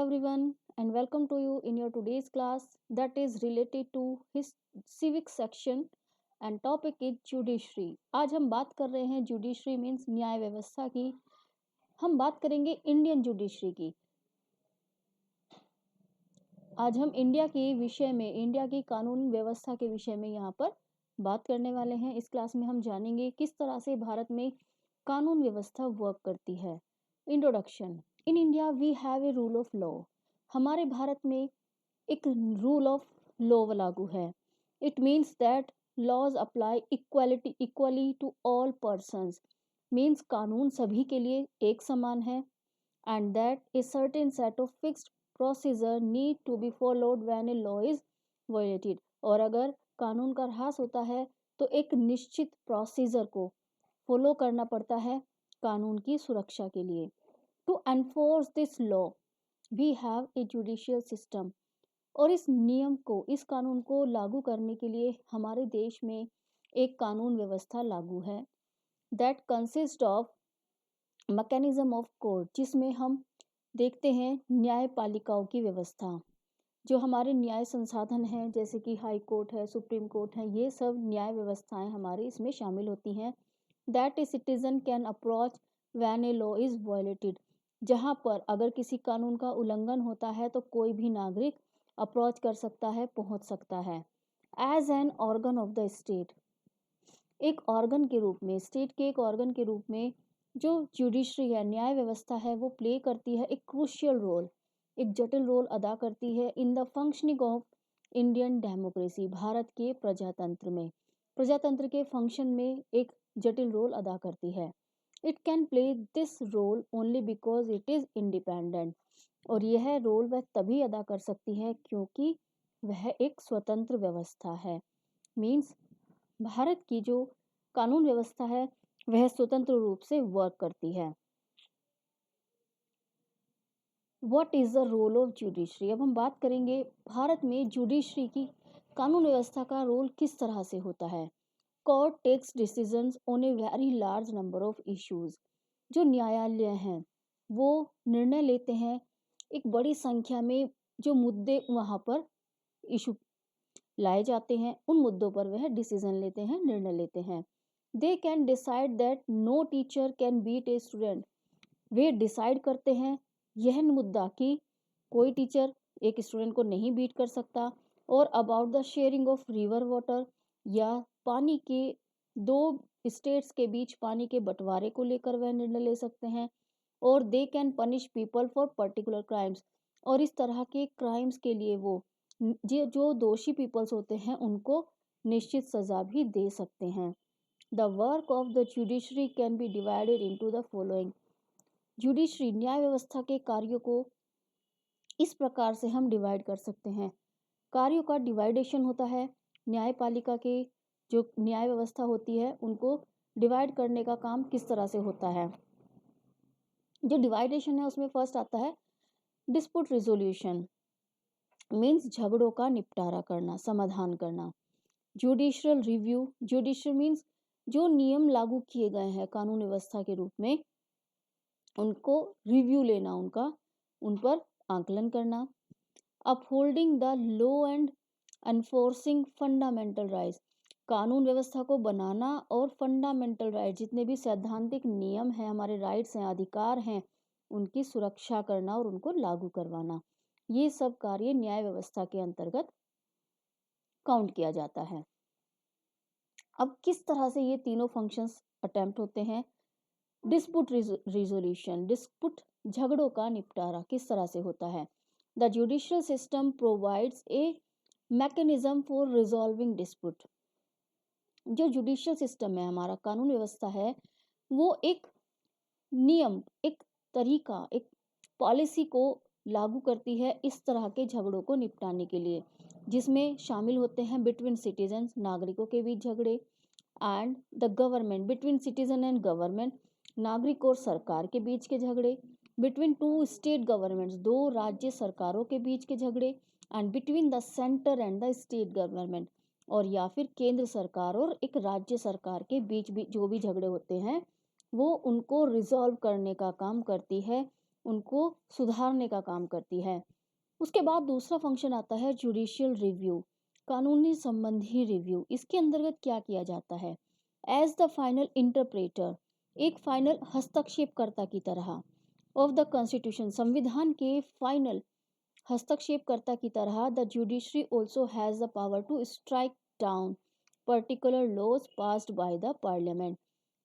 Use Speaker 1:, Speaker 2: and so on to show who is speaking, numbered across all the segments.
Speaker 1: everyone, and welcome to you in your today's class that is related to his civic section and topic is judiciary. आज हम बात कर रहे हैं judiciary means न्याय व्यवस्था की. हम बात करेंगे इंडियन जुडिशरी की. आज हम इंडिया के विषय में, इंडिया की कानून व्यवस्था के विषय में यहाँ पर बात करने वाले हैं. इस क्लास में हम जानेंगे किस तरह से भारत में कानून व्यवस्था वर्क करती है. Introduction. In India we have a rule of law. हमारे भारत में एक रूल ऑफ लॉ लागू है. It means that laws apply equally to all persons. Means कानून सभी के लिए एक समान है. And that a certain set of fixed procedure need to be followed when a law is violated. और अगर कानून का ह्रास होता है तो एक निश्चित प्रोसीजर को फॉलो करना पड़ता है कानून की सुरक्षा के लिए. To enforce this law we have a judicial system. और इस नियम को, इस कानून को लागू करने के लिए हमारे देश में एक कानून व्यवस्था लागू है. That consist of mechanism of court, जिसमें हम देखते हैं न्यायपालिकाओं की व्यवस्था. जो हमारे न्याय संसाधन हैं जैसे कि हाई कोर्ट है, सुप्रीम कोर्ट है, ये सब न्याय व्यवस्थाएं हमारे इसमें शामिल होती हैं. That a citizen can approach when a law is violated. जहाँ पर अगर किसी कानून का उल्लंघन होता है तो कोई भी नागरिक अप्रोच कर सकता है, पहुँच सकता है. As an organ of the state, एक ऑर्गन के रूप में, स्टेट के एक ऑर्गन के रूप में जो जुडिशरी है, न्याय व्यवस्था है, वो प्ले करती है एक क्रूशियल रोल, एक जटिल रोल अदा करती है in the functioning of Indian democracy. Bharat के प्रजातंत्र में, प्रजातंत्र के फंक्शन में एक जटिल रोल अदा करती है. It can play this role only because it is independent. और यह रोल वह तभी अदा कर सकती है क्योंकि वह एक स्वतंत्र व्यवस्था है. मीन्स भारत की जो कानून व्यवस्था है वह स्वतंत्र रूप से वर्क करती है. What is the role of judiciary. अब हम बात करेंगे भारत में जुडिशरी की, कानून व्यवस्था का रोल किस तरह से होता है. Court takes decisions on a very large number of issues. जो न्यायालय हैं वो निर्णय लेते हैं एक बड़ी संख्या में. जो मुद्दे वहाँ पर इशू लाए जाते हैं उन मुद्दों पर वह डिसीजन लेते हैं, निर्णय लेते हैं. They can decide that no teacher can beat a student. वे डिसाइड करते हैं यह मुद्दा कि कोई टीचर एक स्टूडेंट को नहीं बीट कर सकता. और about the sharing of river water, या पानी के दो स्टेट्स के बीच पानी के बंटवारे को लेकर वह निर्णय ले सकते हैं. और they can punish people for particular crimes. और इस तरह के क्राइम्स के लिए वो जो दोषी पीपल्स होते हैं उनको निश्चित सजा भी दे सकते हैं. The work of the judiciary can be divided into the following. Judiciary, न्याय व्यवस्था के कार्यों को इस प्रकार से हम डिवाइड कर सकते हैं. कार्यों का डिवाइडेशन होता है. न्यायपालिका के जो न्याय व्यवस्था होती है उनको डिवाइड करने का काम किस तरह से होता है. जो डिवाइडेशन है उसमें फर्स्ट आता है डिस्प्यूट रिजोल्यूशन. मीन्स झगड़ों का निपटारा करना, समाधान करना. Judicial review. जुडिशियल मीन्स जो नियम लागू किए गए हैं कानून व्यवस्था के रूप में उनको रिव्यू लेना, उन पर आकलन करना. Upholding the law and enforcing fundamental rights. कानून व्यवस्था को बनाना और फंडामेंटल राइट, जितने भी सैद्धांतिक नियम हैं, हमारे राइट्स हैं, अधिकार हैं, उनकी सुरक्षा करना और उनको लागू करवाना. ये सब कार्य न्याय व्यवस्था के अंतर्गत काउंट किया जाता है. अब किस तरह से ये तीनों फंक्शंस अटेम्प्ट होते हैं. डिस्प्यूट रिजोल्यूशन, डिस्प्यूट झगड़ों का निपटारा किस तरह से होता है. The judicial system provides a mechanism for resolving dispute. जो जुडिशियल सिस्टम है, हमारा कानून व्यवस्था है, वो एक नियम, एक तरीका, एक पॉलिसी को लागू करती है इस तरह के झगड़ों को निपटाने के लिए, जिसमें शामिल होते हैं बिटवीन सिटीजन्स, नागरिकों के बीच झगड़े, and the government, between citizen and government, नागरिक और सरकार के बीच के झगड़े, बिटवीन टू स्टेट गवर्नमेंट्स, दो राज्य सरकारों के बीच के झगड़े, and between the centre and the state government, और या फिर केंद्र सरकार और एक राज्य सरकार के बीच भी जो भी झगड़े होते हैं वो उनको रिजॉल्व करने का काम करती है, उनको सुधारने का काम करती है। उसके बाद दूसरा फंक्शन आता है जुडिशियल रिव्यू, कानूनी संबंधी रिव्यू। इसके अंतर्गत क्या किया जाता है? एज द फाइनल इंटरप्रेटर, एक फाइनल हस्तक्षेपकर्ता की तरह, ऑफ द कॉन्स्टिट्यूशन, संविधान के फाइनल हस्तक्षेपकर्ता की तरह, the judiciary also has the power to strike down particular laws passed by the parliament.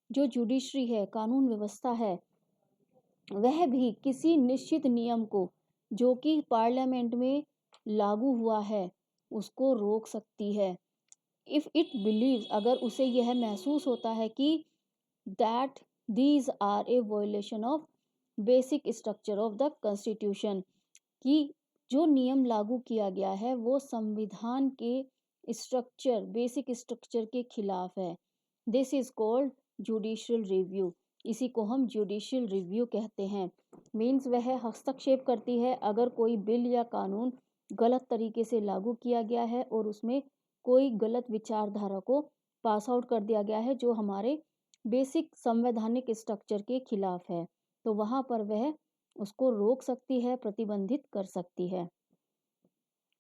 Speaker 1: जो जुडिशरी है, कानून व्यवस्था है, वह भी किसी निश्चित नियम को जो कि पार्लियामेंट में लागू हुआ है उसको रोक सकती है। इफ इट बिलीव्स, अगर उसे यह महसूस होता है कि that these are a violation of basic structure of the constitution, कि जो नियम लागू किया गया है वो संविधान के स्ट्रक्चर, बेसिक स्ट्रक्चर के खिलाफ है। This is called judicial review. इसी को हम जुडिशियल रिव्यू कहते हैं। मीन्स वह हस्तक्षेप करती है अगर कोई बिल या कानून गलत तरीके से लागू किया गया है और उसमें कोई गलत विचारधारा को पास आउट कर दिया गया है जो हमारे बेसिक संवैधानिक स्ट्रक्चर के खिलाफ है, तो वहाँ पर वह उसको रोक सकती है, प्रतिबंधित कर सकती है।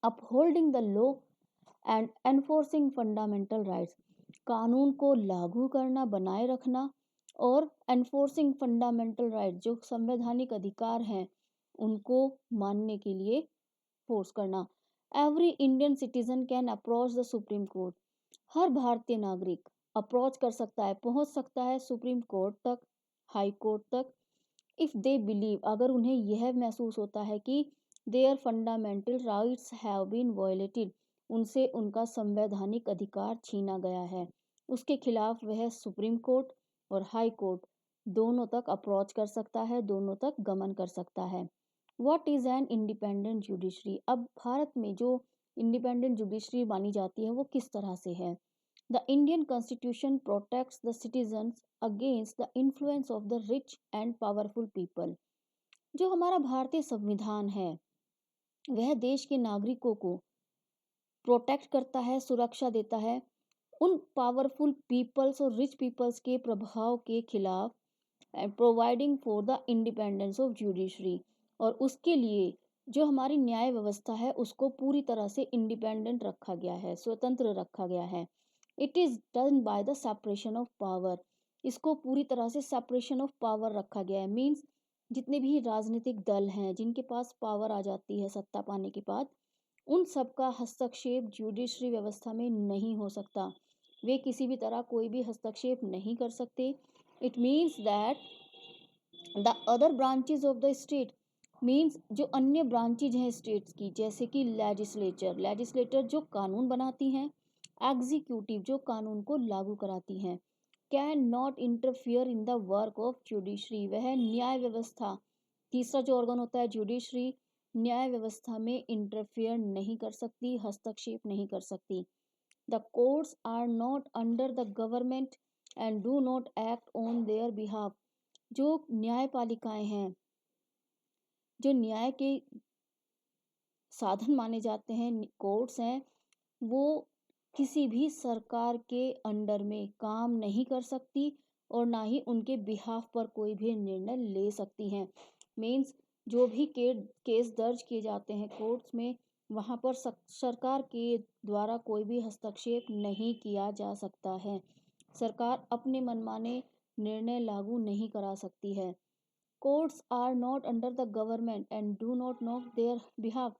Speaker 1: Upholding the law and enforcing fundamental rights, कानून को लागू करना, बनाए रखना, और एनफोर्सिंग फंडामेंटल राइट, जो संवैधानिक अधिकार हैं उनको मानने के लिए फोर्स करना। Every Indian citizen can approach the supreme court, हर भारतीय नागरिक अप्रोच कर सकता है, पहुंच सकता है सुप्रीम कोर्ट तक, हाई कोर्ट तक, इफ दे बिलीव, अगर उन्हें यह महसूस होता है कि their fundamental rights have been violated, उनसे उनका संवैधानिक अधिकार छीना गया है, उसके खिलाफ वह supreme court or high court दोनों तक अप्रोच कर सकता है, दोनों तक गमन कर सकता है। What is an independent judiciary? अब भारत में जो इंडिपेंडेंट जुडिशरी मानी जाती है वो किस तरह से है? The Indian constitution protects the citizens against the influence of the rich and powerful people. जो हमारा भारतीय संविधान है वह देश के नागरिकों को प्रोटेक्ट करता है, सुरक्षा देता है उन पावरफुल पीपल्स और रिच पीपल्स के प्रभाव के खिलाफ, and providing for the independence of judiciary, और उसके लिए जो हमारी न्याय व्यवस्था है उसको पूरी तरह से इंडिपेंडेंट रखा गया है, स्वतंत्र रखा गया है। It is done by the separation of power, इसको पूरी तरह से सेपरेशन ऑफ पावर रखा गया है। मीन्स जितने भी राजनीतिक दल हैं जिनके पास पावर आ जाती है सत्ता पाने के बाद, उन सब का हस्तक्षेप जुडिशरी व्यवस्था में नहीं हो सकता, वे किसी भी तरह कोई भी हस्तक्षेप नहीं कर सकते। It means that the other branches of the state, means जो अन्य ब्रांचेज हैं स्टेट्स की, जैसे कि लेजिस्लेचर, लेजिस्लेटर जो कानून बनाती हैं, एग्जीक्यूटिव जो कानून को लागू कराती हैं, can not interfere in the work of judiciary, वह न्याय व्यवस्था, तीसरा जो ऑर्गन होता है जुडिशरी, न्याय व्यवस्था में इंटरफियर नहीं कर सकती, हस्तक्षेप नहीं कर सकती। The courts are not under the government and do not act on their behalf, जो न्यायपालिकाएं हैं, जो न्याय के साधन माने जाते हैं, कोर्ट्स हैं, वो किसी भी सरकार के अंडर में काम नहीं कर सकती और ना ही उनके बिहाफ पर कोई भी निर्णय ले सकती हैं। मीन्स जो भी केस दर्ज किए जाते हैं कोर्ट्स में, वहाँ पर सरकार के द्वारा कोई भी हस्तक्षेप नहीं किया जा सकता है। सरकार अपने मनमाने निर्णय लागू नहीं करा सकती है। Courts are not under the government and do not know their behalf,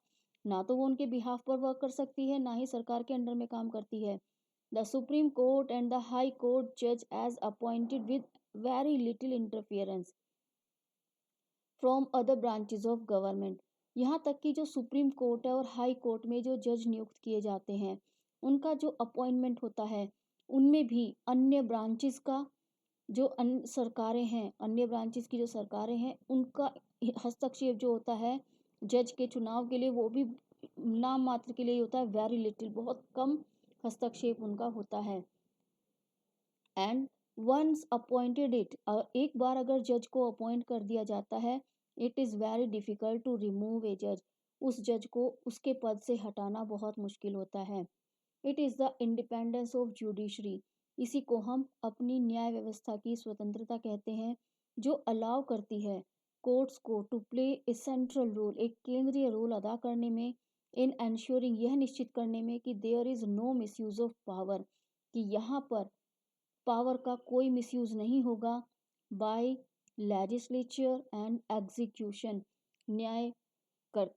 Speaker 1: ना तो वो उनके बिहाफ पर वर्क कर सकती है ना ही सरकार के अंडर में काम करती है। The supreme court and the high court जज एज appointed with very little interference from other branches of government, यहाँ तक कि जो सुप्रीम कोर्ट है और हाई कोर्ट में जो जज नियुक्त किए जाते हैं उनका जो अपॉइंटमेंट होता है उनमें भी अन्य ब्रांचेस का जो अन्य सरकारें हैं, अन्य ब्रांचेस की जो सरकारें हैं उनका हस्तक्षेप जो होता है जज के चुनाव के लिए, वो भी नाम मात्र के लिए ही होता है, वेरी लिटिल, बहुत कम हस्तक्षेप उनका होता है। एंड वंस अपॉइंटेड इट, एक बार अगर जज को अपॉइंट कर दिया जाता है, it is very difficult to remove a जज, उस जज को उसके पद से हटाना बहुत मुश्किल होता है। It is the independence of judiciary, इसी को हम अपनी न्याय व्यवस्था की स्वतंत्रता कहते हैं, जो अलाउ करती है कोर्ट्स को to play a central role, एक केंद्रीय रोल अदा करने में, इन एंश्योरिंग, यह निश्चित करने में कि there is no misuse of power, कि यहाँ पर पावर का कोई मिसयूज नहीं होगा, बाय लेजिस्लेचर एंड एग्जीक्यूशन, न्याय कर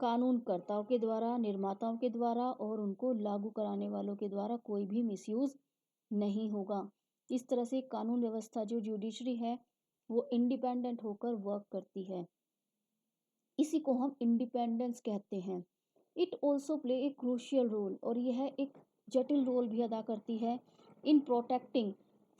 Speaker 1: कानूनकर्ताओं के द्वारा, निर्माताओं के द्वारा और उनको लागू कराने वालों के द्वारा कोई भी मिसयूज नहीं होगा। इस तरह से कानून व्यवस्था जो जुडिशरी है वो इंडिपेंडेंट होकर वर्क करती है। इसी को हम इंडिपेंडेंस कहते हैं। It also play a crucial role, और यह एक जटिल रोल भी अदा करती है इन प्रोटेक्टिंग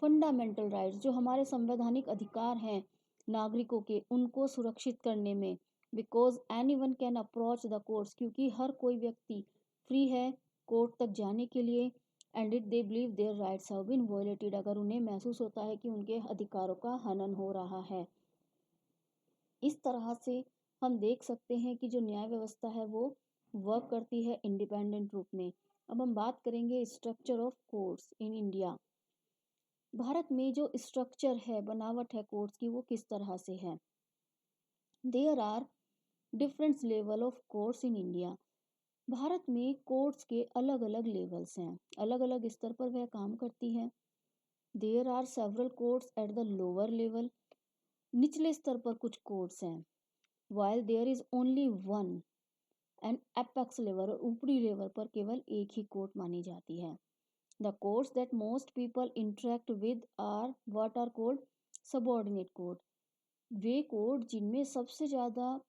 Speaker 1: फंडामेंटल राइट्स, जो हमारे संवैधानिक अधिकार हैं नागरिकों के, उनको सुरक्षित करने में। Because any one can approach the courts, क्योंकि हर कोई व्यक्ति फ्री है कोर्ट तक जाने के लिए। And it they believe their rights have been violated, अगर उन्हें महसूस होता है कि उनके अधिकारों का हनन हो रहा है। इस तरह से हम देख सकते हैं कि जो न्याय व्यवस्था है वो वर्क करती है इंडिपेंडेंट रूप में। अब हम बात करेंगे structure of courts in India. Bharat में जो स्ट्रक्चर है, बनावट है कोर्ट्स की, वो किस तरह से है। There are different level of courts in India. Bharat में कोर्ट्स के अलग अलग लेवल्स हैं, अलग अलग स्तर पर वह काम करती हैं। There are several courts at the lower level, निचले स्तर पर कुछ कोर्ट्स हैं। While there is only one and apex level, और ऊपरी लेवल पर केवल एक ही कोर्ट मानी जाती है। The courts that most people interact with are what are called subordinate court. वे कोर्ट जिनमें सबसे ज़्यादा,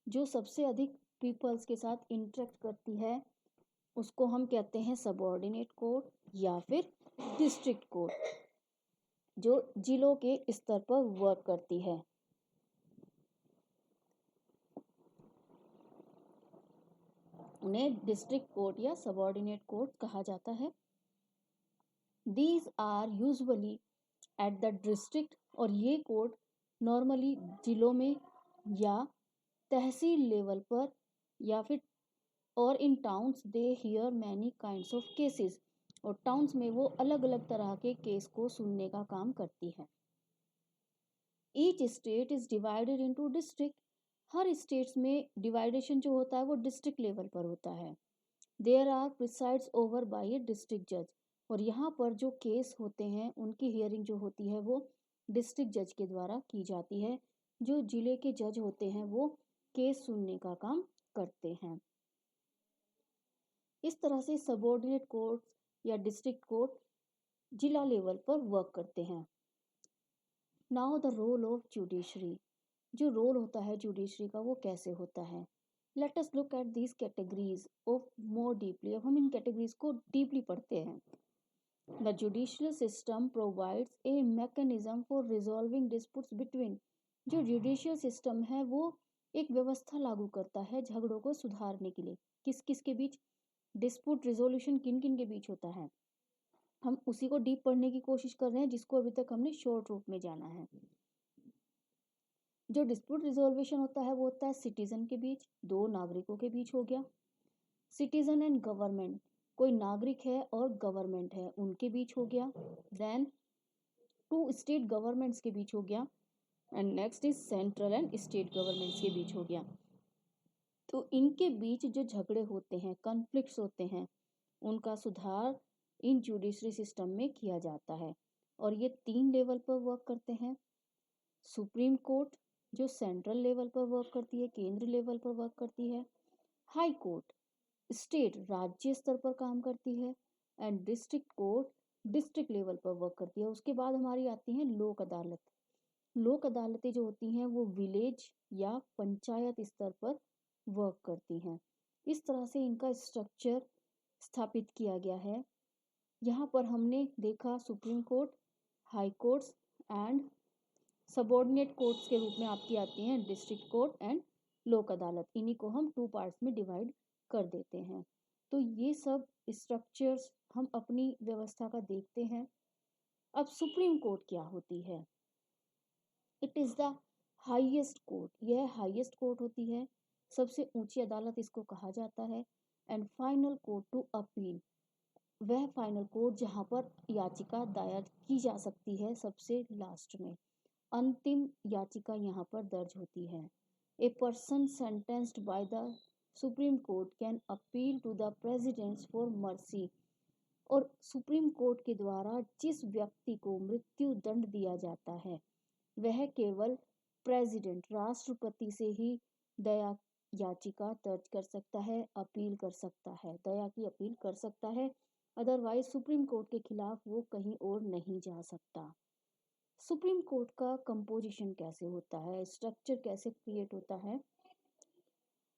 Speaker 1: जो सबसे अधिक पीपल्स के साथ इंटरेक्ट करती है, उसको हम कहते हैं सबऑर्डिनेट कोर्ट या फिर डिस्ट्रिक्ट कोर्ट, जो जिलों के स्तर पर वर्क करती है। उन्हें डिस्ट्रिक्ट कोर्ट या सबऑर्डिनेट कोर्ट कहा जाता है। These are usually at the district, और ये कोर्ट नॉर्मली जिलों में या तहसील लेवल पर, या फिर और इन towns they hear many kinds of cases, और टाउन्स में वो अलग अलग तरह के केस को सुनने का काम करती है। Each state is divided into district, her states में डिवाइडेशन जो होता है वो डिस्ट्रिक्ट लेवल पर होता है। There are presides over by a district जज, और यहाँ पर जो केस होते हैं उनकी हियरिंग जो होती है वो डिस्ट्रिक्ट जज के द्वारा की जाती है। जो जिले के जज होते हैं वो केस सुनने का काम करते हैं। इस तरह से सबऑर्डिनेट कोर्ट या डिस्ट्रिक्ट कोर्ट जिला लेवल पर वर्क करते हैं। Now the role of judiciary, जो रोल होता है जुडिशरी का वो कैसे होता है। Let us look at these categories of more deeply. अब हम इन कैटेगरीज को डीपली पढ़ते हैं। The judicial system provides a mechanism for resolving disputes between, जो जुडिशियल सिस्टम है वो एक व्यवस्था लागू करता है झगड़ों को सुधारने के लिए। किस किस के बीच डिस्प्यूट रिजोल्यूशन किन किन के बीच होता है, हम उसी को डीप पढ़ने की कोशिश कर रहे हैं जिसको अभी तक हमने शॉर्ट रूप में जाना है। जो डिस्प्यूट रिजोल्यूशन होता है वो होता है सिटीजन के बीच, दो नागरिकों के बीच हो गया। सिटीजन एंड गवर्नमेंट, कोई नागरिक है और गवर्नमेंट है उनके बीच हो गया। देन टू स्टेट गवर्नमेंट्स के बीच हो गया, and next is central and state governments के बीच हो गया। तो इनके बीच जो झगड़े होते हैं, कॉन्फ्लिक्ट्स होते हैं, उनका सुधार इन जुडिशरी सिस्टम में किया जाता है। और ये 3 लेवल पर वर्क करते हैं। सुप्रीम कोर्ट जो सेंट्रल लेवल पर वर्क करती है, केंद्र लेवल पर वर्क करती है। हाई कोर्ट स्टेट राज्य स्तर पर काम करती है। And district court district level पर वर्क करती है। उसके बाद हमारी आती हैं लोक अदालत। लोक अदालतें जो होती हैं वो विलेज या पंचायत स्तर पर वर्क करती हैं। इस तरह से इनका स्ट्रक्चर स्थापित किया गया है। यहाँ पर हमने देखा supreme court, high courts and subordinate courts के रूप में आपकी आती हैं डिस्ट्रिक्ट कोर्ट एंड लोक अदालत। इन्हीं को हम 2 पार्ट्स में डिवाइड कर देते हैं। तो ये सब स्ट्रक्चर्स हम अपनी व्यवस्था का देखते हैं। अब सुप्रीम कोर्ट क्या होती है। It is the highest court, यह हाईएस्ट कोर्ट होती है, सबसे ऊंची अदालत इसको कहा जाता है। And final court to appeal, वह फाइनल कोर्ट जहाँ पर याचिका दायर की जा सकती है सबसे लास्ट में। अंतिम याचिका यहाँ पर दर्ज होती है। A person sentenced by the supreme court can appeal to the president for mercy. और सुप्रीम कोर्ट के द्वारा जिस व्यक्ति को मृत्यु दंड दिया जाता है वह केवल प्रेसिडेंट राष्ट्रपति से ही दया याचिका दर्ज कर सकता है, अपील कर सकता है, दया की अपील कर सकता है। अदरवाइज सुप्रीम कोर्ट के खिलाफ वो कहीं और नहीं जा सकता। सुप्रीम कोर्ट का कंपोजिशन कैसे होता है, स्ट्रक्चर कैसे क्रिएट होता है?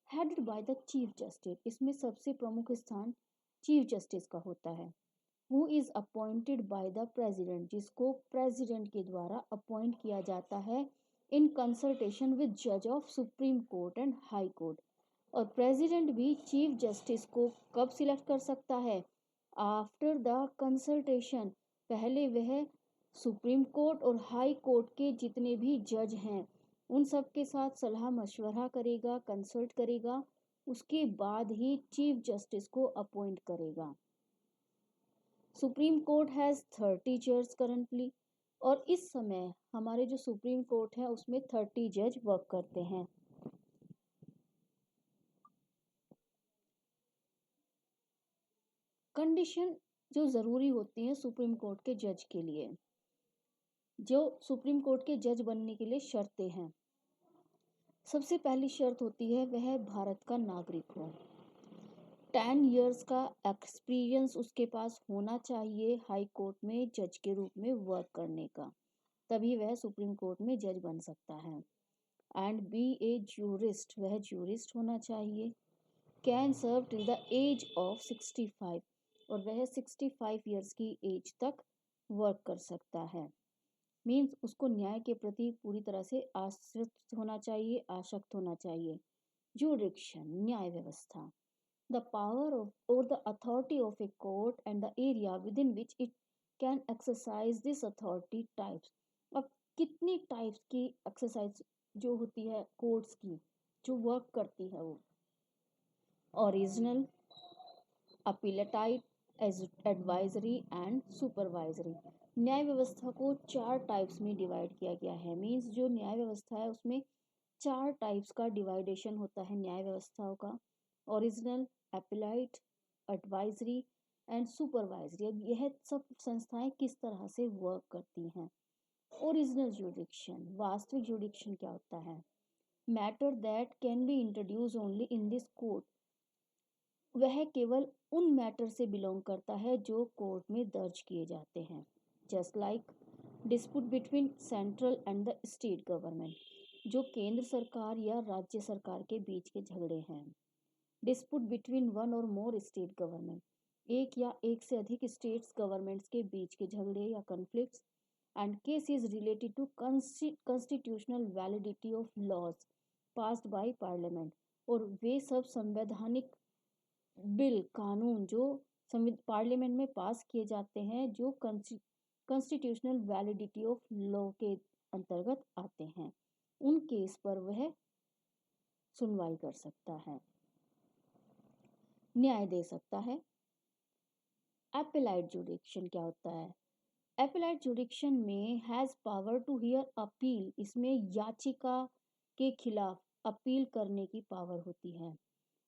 Speaker 1: Headed by the chief justice, इसमें सबसे प्रमुख स्थान चीफ जस्टिस का होता है। Who is appointed by the president, जिसको प्रेसिडेंट के द्वारा अपॉइंट किया जाता है इन कंसल्टेशन विद जज of supreme court and high court. और प्रेसिडेंट भी चीफ जस्टिस को कब सिलेक्ट कर सकता है? आफ्टर द कंसल्टेशन, पहले वह supreme court or high court के जितने भी जज हैं उन सब के साथ सलाह मशवरा करेगा, कंसल्ट करेगा, उसके बाद ही चीफ जस्टिस को अपॉइंट करेगा। सुप्रीम कोर्ट हैज़ 30 जज करंटली, और इस समय हमारे जो सुप्रीम कोर्ट है उसमें 30 जज वर्क करते हैं। कंडीशन जो ज़रूरी होती है सुप्रीम कोर्ट के जज के लिए, जो सुप्रीम कोर्ट के जज बनने के लिए शर्तें हैं। सबसे पहली शर्त होती है वह भारत का नागरिक हो। 10 इयर्स का एक्सपीरियंस उसके पास होना चाहिए हाई कोर्ट में जज के रूप में वर्क करने का, तभी वह सुप्रीम कोर्ट में जज बन सकता है। एंड बी ए ज्यूरिस्ट, वह ज्यूरिस्ट होना चाहिए। Can serve till the age of 65, और वह 65 इयर्स की एज तक वर्क कर सकता है। मीन्स उसको न्याय के प्रति पूरी तरह से आश्रित होना चाहिए, आसक्त होना चाहिए। जुडिक्शन, न्याय व्यवस्था, the power of or the authority of a court and the area within which it can exercise this authority types। अब कितनी टाइप्स की एक्सरसाइज जो होती है कोर्ट्स की जो वर्क करती है वो, ओरिजिनल, अपीलेटाइट, एडवाइजरी एंड सुपरवाइजरी। न्याय व्यवस्था को 4 टाइप्स में डिवाइड किया गया है। मीन्स जो न्याय व्यवस्था है उसमें 4 टाइप्स का डिवाइडेशन होता है न्याय व्यवस्थाओं का। Original, appellate, advisory and supervisory. अब यह सब संस्थाएं किस तरह से वर्क करती हैं? ओरिजिनल जुडिक्शन, वास्तविक जुडिक्शन क्या होता है? Matter that can be introduce only in this court, वह केवल उन मैटर से बिलोंग करता है जो कोर्ट में दर्ज किए जाते हैं। Just like dispute between central and the state government, जो केंद्र सरकार या राज्य सरकार के बीच के झगड़े हैं। डिस्प्यूट बिटवीन वन और मोर स्टेट गवर्नमेंट, एक या एक से अधिक स्टेट्स गवर्नमेंट्स के बीच के झगड़े या conflicts. And case is related to constitutional validity of laws passed by parliament, और वे सब संवैधानिक बिल, कानून जो पार्लियामेंट में पास किए जाते हैं जो कॉन्स्टिट्यूशनल वैलिडिटी ऑफ लॉ के अंतर्गत आते हैं, उन केस पर वह सुनवाई कर सकता है, न्याय दे सकता है। एपेलाइट जुडिक्शन क्या होता है? एपेलाइट जुडिक्शन में has power to hear appeal, इसमें याचिका के खिलाफ अपील करने की पावर होती है।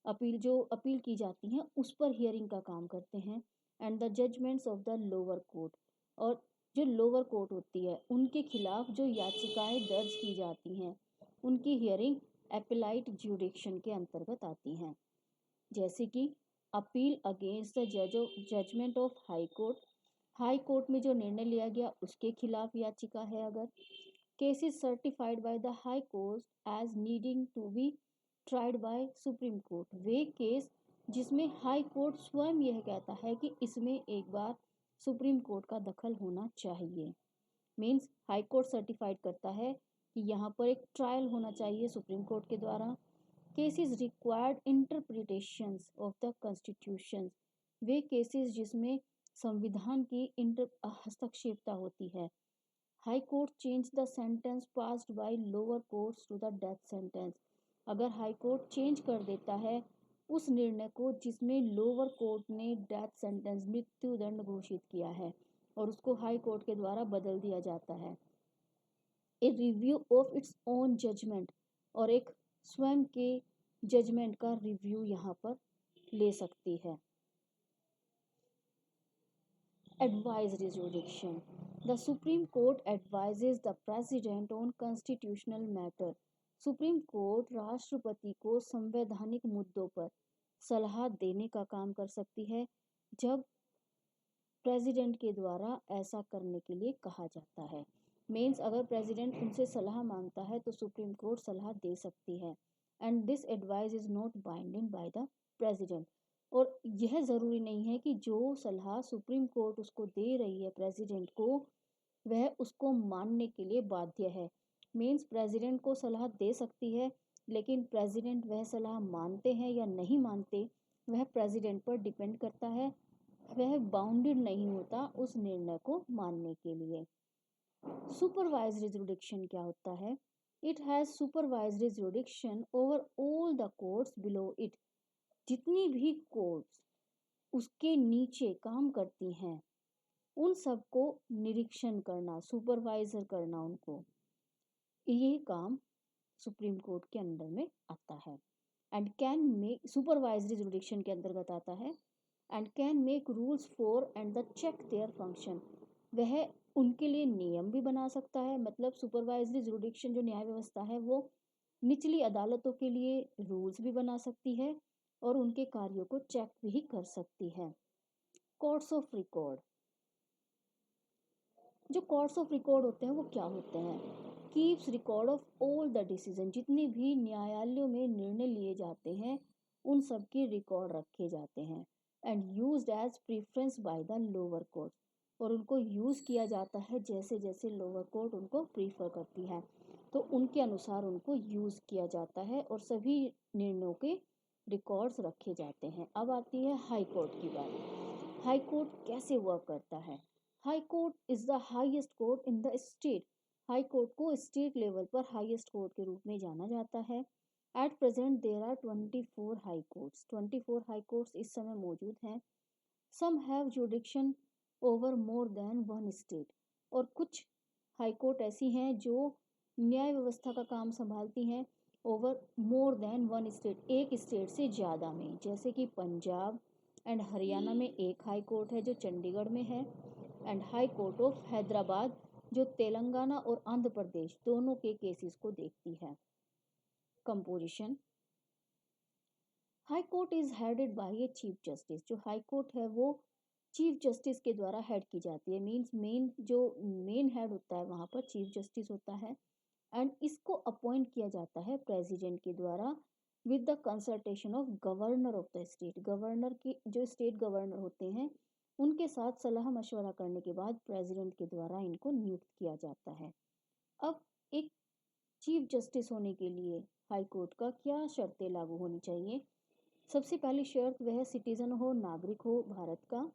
Speaker 1: अपील जो अपील की जाती हैं उस पर हियरिंग का काम करते हैं। And the judgements of the lower court, और जो लोअर कोर्ट होती है उनके खिलाफ जो याचिकाएं दर्ज की जाती हैं उनकी हियरिंग एपेलाइट जुडिक्शन के अंतर्गत आती हैं। जैसे कि appeal against the judgment of high court, high court में जो निर्णय लिया गया उसके खिलाफ याचिका है। अगर cases certified by the high court as needing to be tried by supreme court, वे केस जिसमें हाई कोर्ट स्वयं यह कहता है कि इसमें एक बार सुप्रीम कोर्ट का दखल होना चाहिए। मीन्स हाई कोर्ट सर्टिफाइड करता है कि यहाँ पर एक ट्रायल होना चाहिए सुप्रीम कोर्ट के द्वारा। Cases required interpretations of the constitution, वे केसेस जिसमें संविधान की हस्तक्षेपता होती है। High court change the sentence passed by lower courts to the death sentence, अगर हाई कोर्ट चेंज कर देता है उस निर्णय को जिसमें लोअर कोर्ट ने डेथ सेंटेंस, मृत्यु दंड घोषित किया है, और उसको हाई कोर्ट के द्वारा बदल दिया जाता है। A review of its own judgment, और एक स्वयं के जजमेंट का रिव्यू यहाँ पर ले सकती है। Advisory jurisdiction. The Supreme Court advises the President on constitutional matter. Supreme court राष्ट्रपति को संवैधानिक मुद्दों पर सलाह देने का काम कर सकती है जब प्रेसिडेंट के द्वारा ऐसा करने के लिए कहा जाता है। मीन्स अगर प्रेसिडेंट उनसे सलाह मांगता है तो सुप्रीम कोर्ट सलाह दे सकती है। And this advice is not binding by the president. और यह ज़रूरी नहीं है कि जो सलाह सुप्रीम कोर्ट उसको दे रही है प्रेसिडेंट को, वह उसको मानने के लिए बाध्य है। मीन्स प्रेसिडेंट को सलाह दे सकती है, लेकिन प्रेसिडेंट वह सलाह मानते हैं या नहीं मानते वह प्रेसिडेंट पर डिपेंड करता है। वह बाउंडेड नहीं होता उस निर्णय को मानने के लिए। सुपरवाइजरी जुरिडिक्शन क्या होता है? It has supervisory jurisdiction over all the courts below it. जितनी भी कोर्ट्स उसके नीचे काम करती हैं उन सबको निरीक्षण करना, सुपरवाइजर करना उनको, ये काम सुप्रीम कोर्ट के अंडर में आता है। And can make, supervisory jurisdiction के अंतर्गत आता है। And can make rules for and the check their function. वह उनके लिए नियम भी बना सकता है। मतलब सुपरवाइजरी जुरिडिक्शन जो न्याय व्यवस्था है वो निचली अदालतों के लिए रूल्स भी बना सकती है और उनके कार्यों को चेक भी कर सकती है। Courts of record. जो कोर्ट्स ऑफ रिकॉर्ड होते हैं वो क्या होते हैं? Keeps record of all the decision. जितने भी न्यायालयों में निर्णय लिए जाते हैं उन सब के रिकॉर्ड रखे जाते हैं। And used as preference by the lower court. और उनको यूज़ किया जाता है जैसे जैसे लोअर कोर्ट उनको प्रीफर करती है तो उनके अनुसार उनको यूज़ किया जाता है और सभी निर्णयों के रिकॉर्ड्स रखे जाते हैं। अब आती है हाई कोर्ट की बात। हाई कोर्ट कैसे वर्क करता है? High court is the highest court in the state. High court को स्टेट लेवल पर हाईएस्ट कोर्ट के रूप में जाना जाता है। At present there are 24 high courts. 24 high courts इस समय मौजूद हैं। Some have jurisdiction over more than one state. और कुछ हाई कोर्ट ऐसी हैं जो न्याय व्यवस्था का काम संभालती हैं over more than one state, एक स्टेट से ज़्यादा में। जैसे कि पंजाब एंड हरियाणा में एक हाई कोर्ट है जो चंडीगढ़ में है। And high court of Hyderabad जो तेलंगाना और आंध्र प्रदेश दोनों के केसेस को देखती है। Composition. High court is headed by a chief justice. जो हाई कोर्ट है वो चीफ जस्टिस के द्वारा हेड की जाती है। मीन्स मेन हेड होता है वहाँ पर चीफ जस्टिस होता है। एंड इसको अपॉइंट किया जाता है प्रेसिडेंट के द्वारा with the consultation of governor of the state. Governor की जो स्टेट गवर्नर होते हैं उनके साथ सलाह मशवरा करने के बाद प्रेसिडेंट के द्वारा इनको नियुक्त किया जाता है। अब एक चीफ जस्टिस होने के लिए हाई कोर्ट का क्या शर्तें लागू होनी चाहिए? सबसे पहली शर्त वह सिटीजन हो, नागरिक हो भारत का।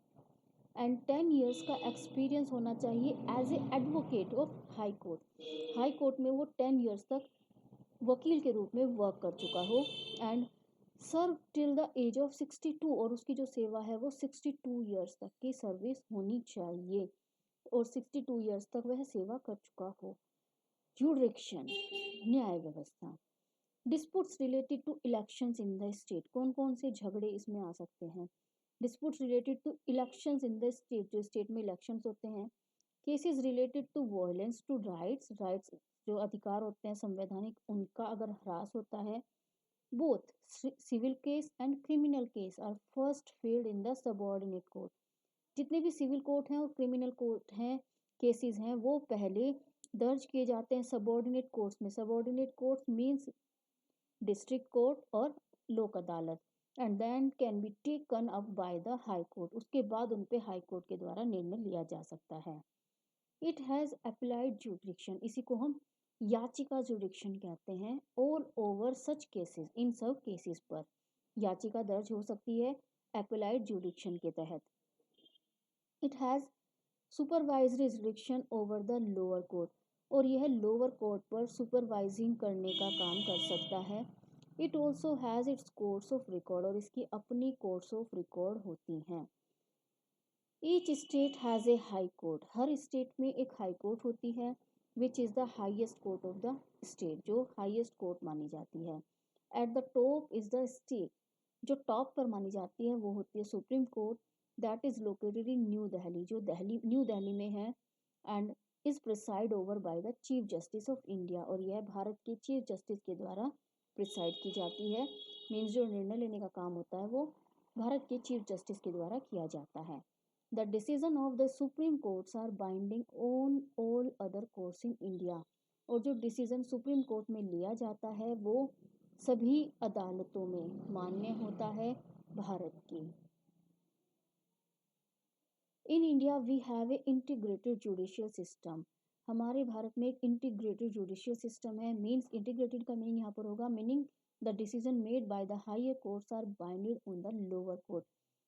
Speaker 1: एंड 10 ईयर्स का एक्सपीरियंस होना चाहिए as a advocate of high court. High court में वो 10 ईयर्स तक वकील के रूप में वर्क कर चुका हो। And serve till the age of 62। और उसकी जो सेवा है वो 62 ईयर्स तक की सर्विस होनी चाहिए और 62 ईयर्स तक वह सेवा कर चुका हो। जुडिक्शन, न्याय व्यवस्था। Disputes related to elections in the state. कौन कौन से झगड़े इसमें आ सकते हैं? Disputes related to elections in the state, जो स्टेट में इलेक्शंस होते हैं। Cases related to violence to rights जो अधिकार होते हैं संवैधानिक उनका अगर ह्रास होता है। Both civil case and criminal case are first filed in the subordinate court. जितने भी सिविल कोर्ट हैं और क्रिमिनल कोर्ट हैं, केसेस हैं, वो पहले दर्ज किए जाते हैं सबऑर्डिनेट कोर्ट्स में। Subordinate courts means district court और Lok Adalat. And then can be taken up by the high court. उसके बाद उन पे हाई कोर्ट के द्वारा निर्णय लिया जा सकता है। It has applied जुडिक्शन। इसी को हम याचिका जुडिक्शन कहते हैं। ऑल ओवर सच केसेस, इन सब केसेस पर याचिका दर्ज हो सकती है अप्लाइड जुडिक्शन के तहत। It has supervisory जुडिक्शन over the lower court. और यह लोअर कोर्ट पर सुपरवाइजिंग करने का काम कर सकता है। It also has its courts of record. और इसकी अपनी कोर्ट्स ऑफ रिकॉर्ड होती हैं। Each state has a high court. Her state में एक हाई कोर्ट होती है। Which is the highest court of the state, जो हाईएस्ट कोर्ट मानी जाती है। At the top is the state, जो टॉप पर मानी जाती है वो होती है supreme court, that is located in new Delhi, जो न्यू दिल्ली में है। And is preside over by the chief justice of India, और यह भारत के चीफ जस्टिस के द्वारा प्रिसाइड की जाती है। मीन्स जो निर्णय लेने का काम होता है वो भारत के चीफ जस्टिस के द्वारा किया जाता है। The decision of the supreme courts are binding on all other courts in India, और जो डिसीजन सुप्रीम कोर्ट में लिया जाता है वो सभी अदालतों में मान्य होता है भारत की। In India we have a integrated judicial system, हमारे भारत में एक इंटीग्रेटेड जुडिशियल सिस्टम है। मीन्स इंटीग्रेटेड का मीनिंग यहाँ पर होगा, meaning the decision made by the higher courts are binded on the lower court,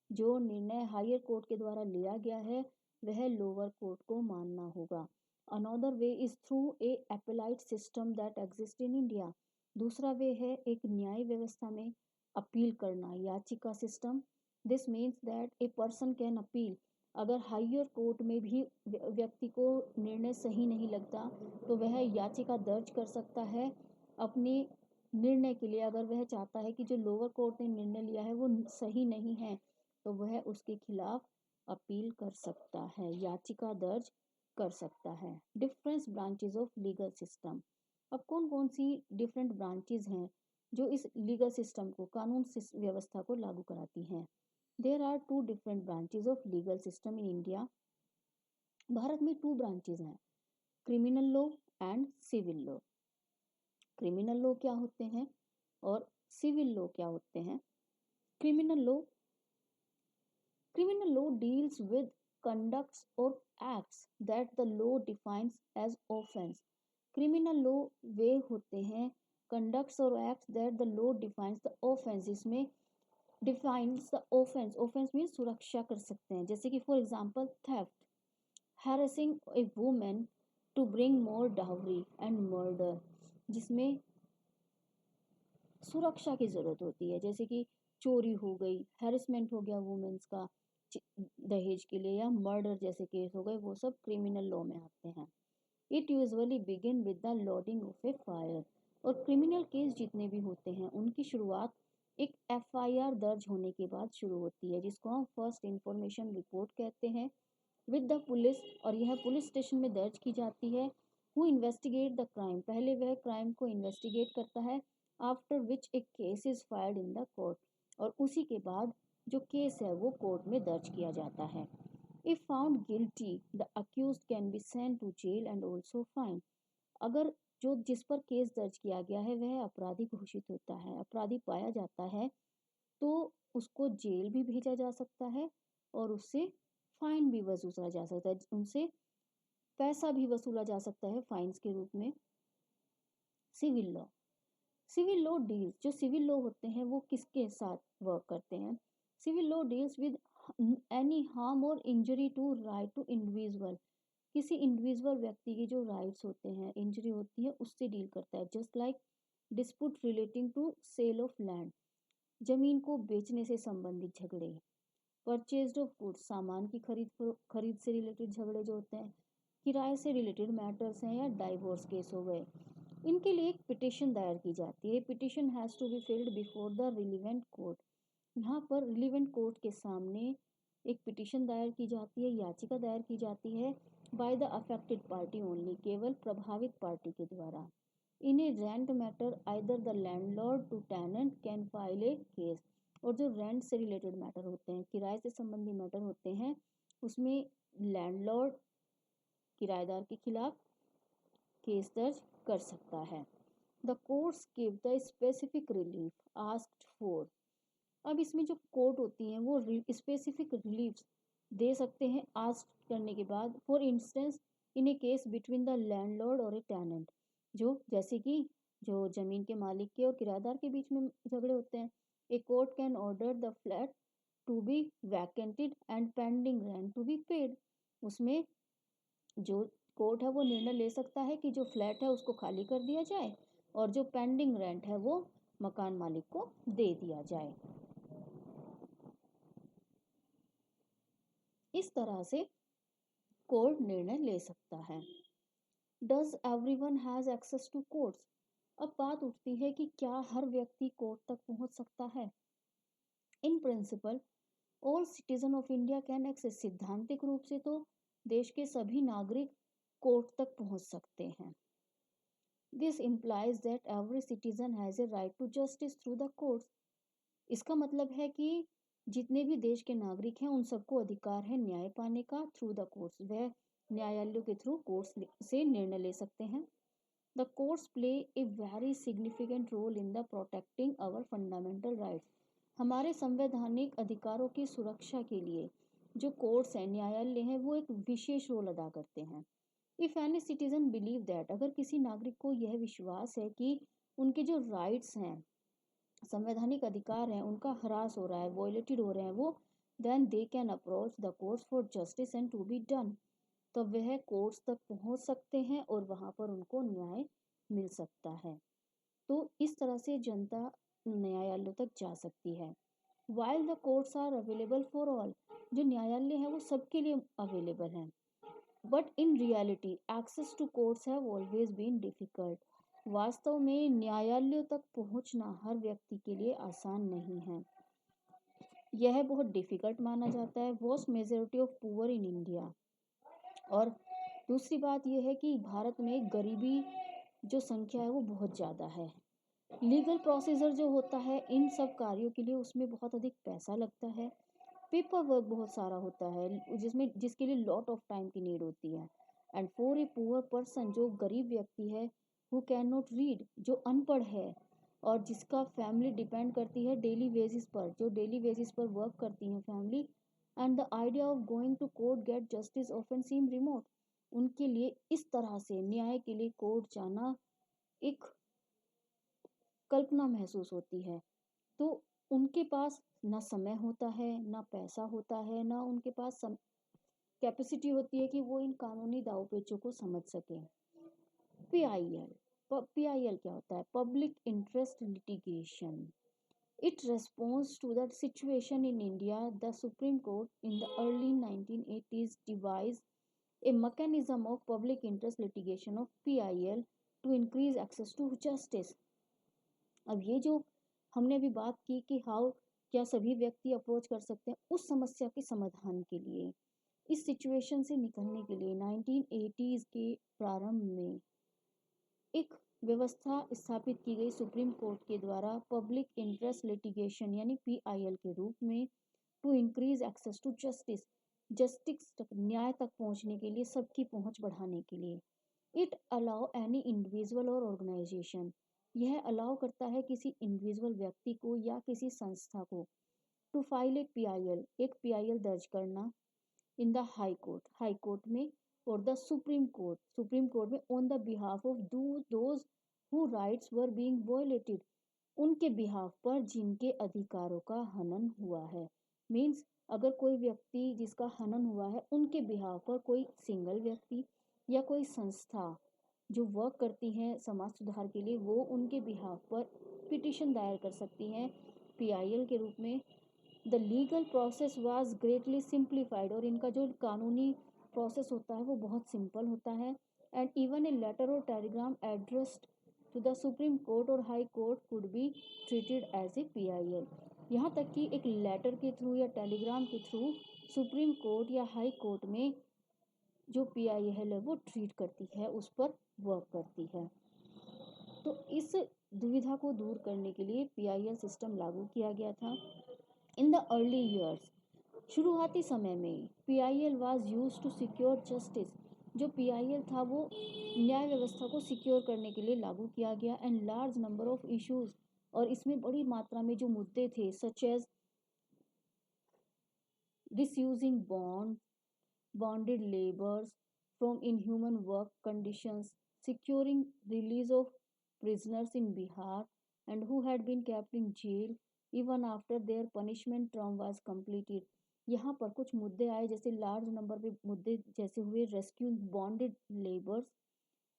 Speaker 1: जो निर्णय हायर कोर्ट के द्वारा लिया गया है वह लोअर कोर्ट को मानना होगा। Another way is through a appellate system that exist in India, दूसरा वे है एक न्याय व्यवस्था में अपील करना, याचिका system. This means that a person can appeal, अगर हायर कोर्ट में भी व्यक्ति को निर्णय सही नहीं लगता तो वह याचिका दर्ज कर सकता है अपने निर्णय के लिए। अगर वह चाहता है कि जो लोअर कोर्ट ने निर्णय लिया है वो सही नहीं है तो वह उसके खिलाफ अपील कर सकता है, याचिका दर्ज कर सकता है। Difference branches of legal system, अब कौन कौन सी डिफरेंट ब्रांचेज हैं जो इस लीगल सिस्टम को, कानून व्यवस्था को लागू कराती हैं। There are two different branches of legal system in India, Bharat में टू ब्रांचेज हैं, criminal law and civil law. Criminal law क्या होते हैं और सिविल लॉ क्या होते हैं। Criminal law, criminal law deals with conducts or acts that the law defines as offense, criminal law वे होते हैं conducts और acts that the law defines the offense, इसमें defines the offense, offense means सुरक्षा कर सकते हैं, जैसे कि for example theft, harassing a woman to bring more dowry and murder, जिसमें सुरक्षा की ज़रूरत होती है, जैसे कि चोरी हो गई, हैरेसमेंट हो गया वुमेन्स का दहेज के लिए, या मर्डर जैसे केस हो गए, वो सब क्रिमिनल लॉ में आते हैं। It usually begin with the loading of A fire, और क्रिमिनल केस जितने भी होते हैं उनकी शुरुआत एक एफआईआर दर्ज होने के बाद शुरू होती है, जिसको हम फर्स्ट इंफॉर्मेशन रिपोर्ट कहते हैं, विद द पुलिस, और यह पुलिस स्टेशन में दर्ज की जाती है। हु इन्वेस्टिगेट द क्राइम, पहले वह क्राइम को इन्वेस्टिगेट करता है। After which A case is filed in the court, और उसी के बाद जो केस है वो कोर्ट में दर्ज किया जाता है। If found guilty the accused can be sent to jail and also fine, अगर जो जिस पर केस दर्ज किया गया है वह अपराधी घोषित होता है, अपराधी पाया जाता है, तो उसको जेल भी भेजा जा सकता है और उससे फाइन भी वसूला जा सकता है, उनसे पैसा भी वसूला जा सकता है फाइन्स के रूप में। Civil law, civil law deals, जो सिविल लॉ होते हैं वो किसके साथ वर्क करते हैं। Civil law deals with any harm or injury to right to individual, किसी इंडिविजुअल व्यक्ति के जो राइट्स होते हैं, इंजरी होती है, उससे डील करता है। Just like dispute relating to sale of land, जमीन को बेचने से संबंधित झगड़े। परचेज ऑफ गुड्स, सामान की खरीद से रिलेटेड झगड़े जो होते हैं। किराए से रिलेटेड मैटर्स हैं, या डाइवोर्स केस हो गए, इनके लिए एक पिटिशन दायर की जाती है। Petition has to be filed before the relevant court, यहाँ पर रिलीवेंट कोर्ट के सामने एक पिटिशन दायर की जाती है, याचिका दायर की जाती है, by the affected party only, केवल प्रभावित पार्टी के द्वारा। In a rent matter either the landlord to tenant can file a case, और जो रेंट से रिलेटेड मैटर होते हैं, किराए से संबंधी मैटर होते हैं, उसमें लैंडलॉर्ड किराएदार के खिलाफ केस दर्ज कर सकता है। The courts give the specific relief asked for, अब इसमें जो कोर्ट होती हैं वो स्पेसिफिक रिलीफ दे सकते हैं आस्क करने के बाद। For instance in A case between the landlord और ए टेनेंट, जो जैसे कि जो जमीन के मालिक के और किराएदार के बीच में झगड़े होते हैं। A court can order the flat to be vacated and pending rent to be paid, उसमें जो कोर्ट है वो निर्णय ले सकता है कि जो फ्लैट है उसको खाली कर दिया जाए और जो पेंडिंग रेंट है वो मकान मालिक को दे दिया जाए। इस तरह से कोर्ट निर्णय ले सकता है। Does everyone has access to courts? अब बात उठती है कि क्या हर व्यक्ति कोर्ट तक पहुंच सकता है? In principle all citizen of India can access, सिद्धांतिक रूप से तो देश के सभी नागरिक कोर्ट तक पहुंच सकते हैं। This implies that every citizen has a right to justice through the courts. इसका मतलब है कि जितने भी देश के नागरिक हैं उन सबको अधिकार है न्याय पाने का थ्रू द कोर्ट्स। वह न्यायालयों के थ्रू कोर्ट्स से निर्णय ले सकते हैं। The courts play a very significant role in the protecting our fundamental rights. हमारे संवैधानिक अधिकारों की सुरक्षा के लिए जो कोर्ट्स हैं, न्यायालय हैं, वो एक विशेष रोल अदा करते हैं। If any citizen believe that, अगर किसी नागरिक को यह विश्वास है कि उनके जो राइट्स हैं, संवैधानिक अधिकार हैं, उनका हरास हो रहा है, वॉयलेटेड हो रहे हैं वो, then they can approach the courts for justice and to be done. तो वह कोर्ट्स तक पहुंच सकते हैं और वहां पर उनको न्याय मिल सकता है। तो इस तरह से जनता न्यायालयों तक जा सकती है। While the courts are available for all, जो न्यायालय है वो सबके लिए अवेलेबल हैं, but in reality access to courts have always been difficult. वास्तव में न्यायालयों तक पहुंचना हर व्यक्ति के लिए आसान नहीं है, यह बहुत डिफिकल्ट माना जाता है। Vast majority of poor in India, और दूसरी बात यह है कि भारत में गरीबी जो संख्या है वो बहुत ज़्यादा है। लीगल प्रोसीजर जो होता है इन सब कार्यों के लिए, उसमें बहुत अधिक पैसा लगता है। पेपर वर्क बहुत सारा होता है जिसके लिए लॉट ऑफ टाइम की नीड होती है। And for a poor person, जो गरीब व्यक्ति है, हु कैन नॉट रीड, जो अनपढ़ है और जिसका फैमिली डिपेंड करती है डेली बेसिस पर, जो डेली बेसिस पर वर्क करती है family, and the idea of going to court get justice often seem remote, उनके लिए इस तरह से न्याय के लिए कोर्ट जाना एक कल्पना महसूस होती है। तो उनके पास ना समय होता है, ना पैसा होता है, ना उनके पास कैपेसिटी होती है कि वो इन कानूनी दावपेचों को समझ सकें। पीआईएल, पीआईएल क्या होता है? Public interest litigation. It responds to that situation in India. The Supreme Court in the early 1980s devised a mechanism of public interest litigation of PIL to increase access to justice. अब ये जो हमने अभी बात की कि how क्या सभी व्यक्ति अप्रोच कर सकते हैं, उस समस्या के समाधान के लिए, इस सिचुएशन से निकलने के लिए 1980s के प्रारंभ में एक व्यवस्था स्थापित की गई सुप्रीम कोर्ट के द्वारा पब्लिक इंटरेस्ट लिटिगेशन यानी पीआईएल के रूप में, to increase access to justice, justice तक, न्याय तक पहुंचने के लिए, सबकी पहुंच बढ़ाने के लिए। इट अलाउ एनी इंडिविजुअल और ऑर्गेनाइजेशन, यह अलाउ करता है किसी इंडिविजुअल व्यक्ति को या किसी संस्था को, टू फाइल ए पीआईएल, एक पीआईएल दर्ज करना, इन द हाई कोर्ट में, और द सुप्रीम कोर्ट में, on the behalf of those who rights were being violated, उनके बिहाफ पर जिनके अधिकारों का हनन हुआ है। मीन्स अगर कोई व्यक्ति जिसका हनन हुआ है, उनके बिहाफ पर कोई सिंगल व्यक्ति या कोई संस्था जो वर्क करती हैं समाज सुधार के लिए, वो उनके बिहाफ पर पिटिशन दायर कर सकती हैं पीआईएल के रूप में। The legal process was greatly simplified, और इनका जो कानूनी प्रोसेस होता है वो बहुत सिंपल होता है। And even a letter or telegram addressed to the supreme court or high court could be treated as a PIL, यहाँ तक कि एक लेटर के थ्रू या टेलीग्राम के थ्रू सुप्रीम कोर्ट या हाई कोर्ट में जो पीआईएल है वो ट्रीट करती है, उस पर वर्क करती है। तो इस दुविधा को दूर करने के लिए पीआईएल सिस्टम लागू किया गया था। इन द अर्ली ईयर्स, शुरुआती समय में, PIL was use to secure justice, जो पीआईएल था वो न्याय व्यवस्था को सिक्योर करने के लिए लागू किया गया। And large number of issues, और इसमें बड़ी मात्रा में जो मुद्दे थे, such as disusing bonded laborers from inhuman work conditions, securing release of prisoners in Bihar and who had been kept in jail even after their punishment term was completed. यहाँ पर कुछ मुद्दे आए, जैसे लार्ज नंबर पे मुद्दे जैसे हुए रेस्क्यू बॉन्डेड लेबर्स,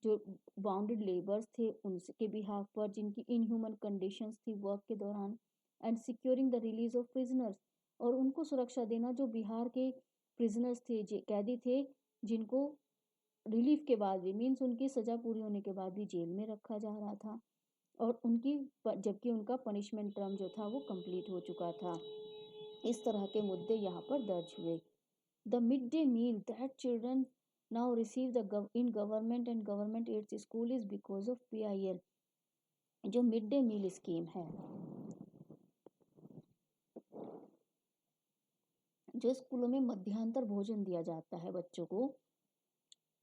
Speaker 1: जो बाउंडेड लेबर्स थे उनके बिहाफ पर जिनकी इनह्यूमन कंडीशंस थी वर्क के दौरान, and securing the release of prisoners, और उनको सुरक्षा देना जो बिहार के प्रिजनर्स थे, कैदी थे, जिनको रिलीफ के बाद भी, मीन्स उनकी सज़ा पूरी होने के बाद भी जेल में रखा जा रहा था, और जबकि उनका पनिशमेंट टर्म जो था वो कंप्लीट हो चुका था। इस तरह के मुद्दे यहाँ पर दर्ज हुए। The mid day meal that children now receive in government and government aids school is because of PIL। जो मिड डे मील स्कीम है, जो स्कूलों में मध्यांतर भोजन दिया जाता है बच्चों को,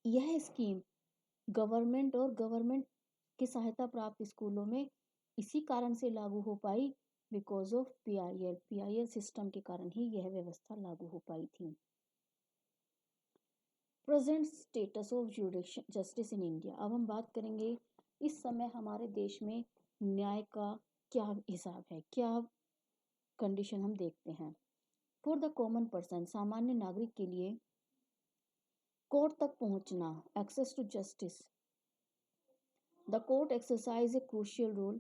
Speaker 1: यह स्कीम गवर्नमेंट और गवर्नमेंट की सहायता प्राप्त स्कूलों में इसी कारण से लागू हो पाई, बिकॉज ऑफ PIL सिस्टम के कारण ही यह व्यवस्था लागू हो पाई थी। Present status of justice in India. अब हम बात करेंगे इस समय हमारे देश में न्याय का क्या हिसाब है, क्या कंडीशन हम देखते हैं। फॉर द कॉमन पर्सन, सामान्य नागरिक के लिए कोर्ट तक पहुंचना, access to justice, the court exercise a crucial role.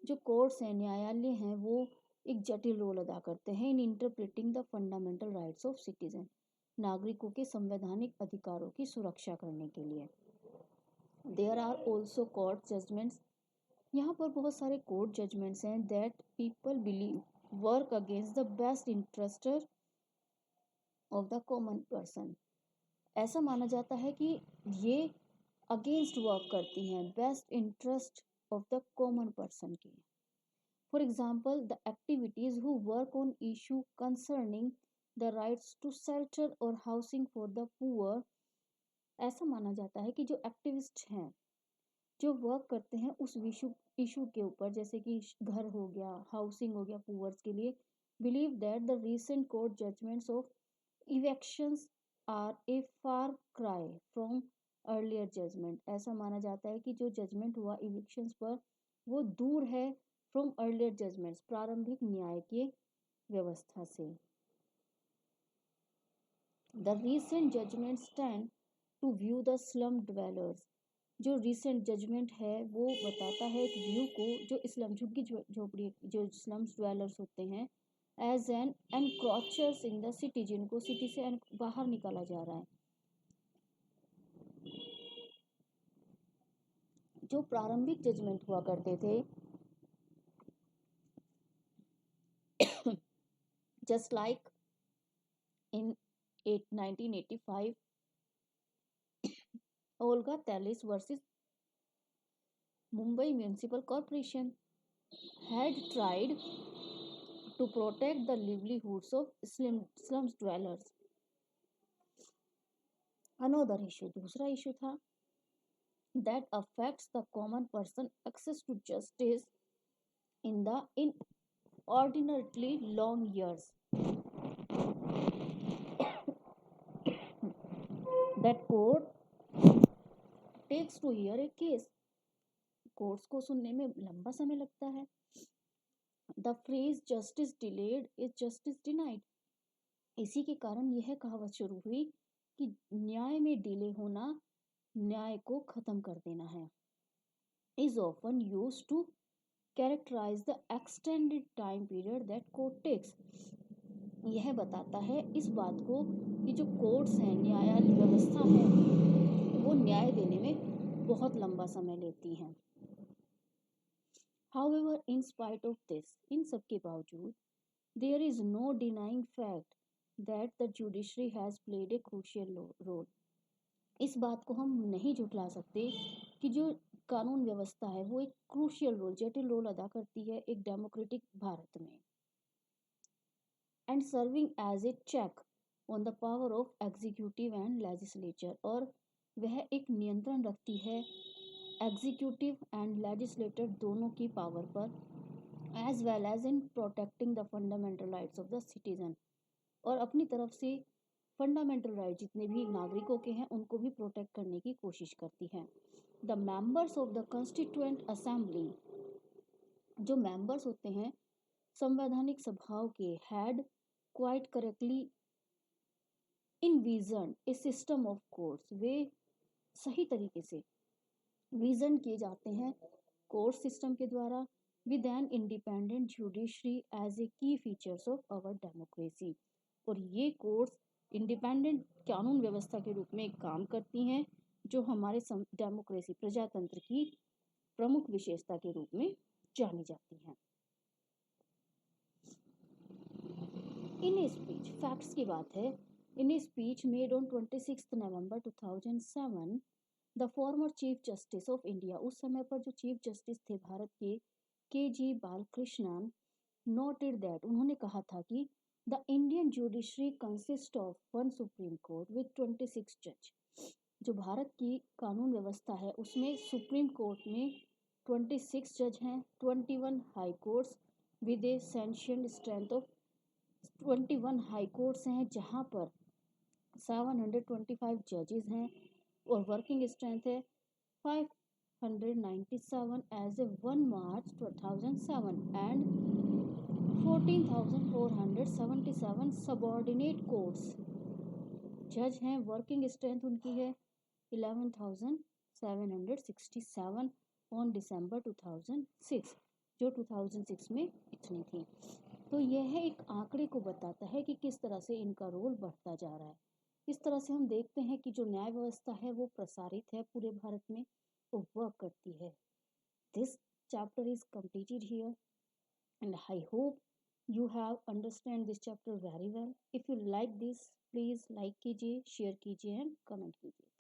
Speaker 1: जो कोर्ट्स हैं, न्यायालय हैं, वो एक जटिल रोल अदा करते हैं in interpreting the fundamental rights of citizen, नागरिकों के संवैधानिक अधिकारों की सुरक्षा करने के लिए। There are also court judgments, यहाँ पर बहुत सारे कोर्ट जजमेंट्स हैं that people believe work against the best interest of the common person. ऐसा माना जाता है कि ये अगेंस्ट वर्क करती हैं best interest of the common person की। For example, the activities who work on issue concerning the rights to shelter or housing for the poor. ऐसा माना जाता है कि जो एक्टिविस्ट हैं, जो वर्क करते हैं उस इशू के ऊपर, जैसे कि घर हो गया, हाउसिंग हो गया पुअर्स के लिए, believe that the recent court judgments of evictions are a far cry from earlier judgment. ऐसा माना जाता है कि जो जजमेंट हुआ इविक्शंस पर, वो दूर है फ्रॉम अर्लियर जजमेंट्स, प्रारंभिक न्याय के व्यवस्था से। The recent judgment stand to view the slum dwellers. जो रिसेंट जजमेंट है वो बताता है एक व्यू को, जो स्लम झुग्गी झोपड़ी जो स्लम्स ड्वेलर्स होते हैं, as an encroachers in the city, जिनको सिटी से बाहर निकाला जा रहा है। जो प्रारंभिक जजमेंट हुआ करते थे, just like in 1985 Olga Tellis versus Mumbai municipal corporation had tried to protect the livelihoods of slums dwellers. Another issue, दूसरा issue था that affects the common person access to justice in the inordinately long years. That court takes to hear a case. Courts को सुनने में लंबा समय लगता है। The phrase justice delayed is justice denied. इसी के कारण यह कहावत शुरू हुई कि न्याय में डिले होना न्याय को खत्म कर देना है। Is often used to characterise the extended time period that court takes. यह बताता है इस बात को कि जो कोर्ट्स हैं, न्यायालय व्यवस्था है, वो न्याय देने में बहुत लंबा समय लेती हैं। However, in spite of this, इन सब के बावजूद, there is no denying fact that the judiciary has played a crucial role. इस बात को हम नहीं झुठला सकते कि जो कानून व्यवस्था है वो एक क्रूशियल रोल, जटिल रोल अदा करती है एक डेमोक्रेटिक भारत में, and serving as a check on the power of executive and legislature. और वह एक नियंत्रण रखती है एग्जीक्यूटिव एंड लेजिस्लेटर दोनों की पावर पर, as well as in protecting the fundamental rights of the citizen. और अपनी तरफ से फंडामेंटल राइट जितने भी नागरिकों के हैं उनको भी प्रोटेक्ट करने की कोशिश करती है। The members of the constituent assembly, जो मेंबर्स होते हैं संवैधानिक सभाओं के, had quite correctly envision a system of courts. वे सही तरीके से विजन किए जाते हैं कोर्ट सिस्टम के द्वारा, with an independent judiciary as a key features of our democracy. और ये कोर्ट्स इंडिपेंडेंट कानून व्यवस्था के रूप में काम करती हैं जो हमारे डेमोक्रेसी प्रजातंत्र की प्रमुख विशेषता के रूप में जानी जाती हैं। इन ए स्पीच, फैक्ट्स की बात है, in a speech made on 26 November 2007, the former chief justice of India, उस समय पर जो चीफ जस्टिस थे भारत के जी बालकृष्णन, नोटेड दैट, उन्होंने कहा था कि the Indian judiciary consist of one supreme court with 26 जज। जो भारत की कानून व्यवस्था है उसमें सुप्रीम कोर्ट में 26 जज हैं, 21 high courts with a sanctioned strength of 21 high courts हैं जहाँ पर 725 जजेस हैं और वर्किंग स्ट्रेंथ है 597 as a 1 March 2007 and 14,477 subordinate courts जज हैं। वर्किंग स्ट्रेंथ उनकी है 11,767 ऑन दिसंबर 2006, जो 2006 में इतनी थी। तो यह एक आंकड़े को बताता है कि किस तरह से इनका रोल बढ़ता जा रहा है। इस तरह से हम देखते हैं कि जो न्याय व्यवस्था है वो प्रसारित है पूरे भारत में, वो वर्क करती है। This chapter is completed here and I hope you have understand this chapter very well. If you like this, please like कीजिए, शेयर कीजिए एंड कमेंट कीजिए।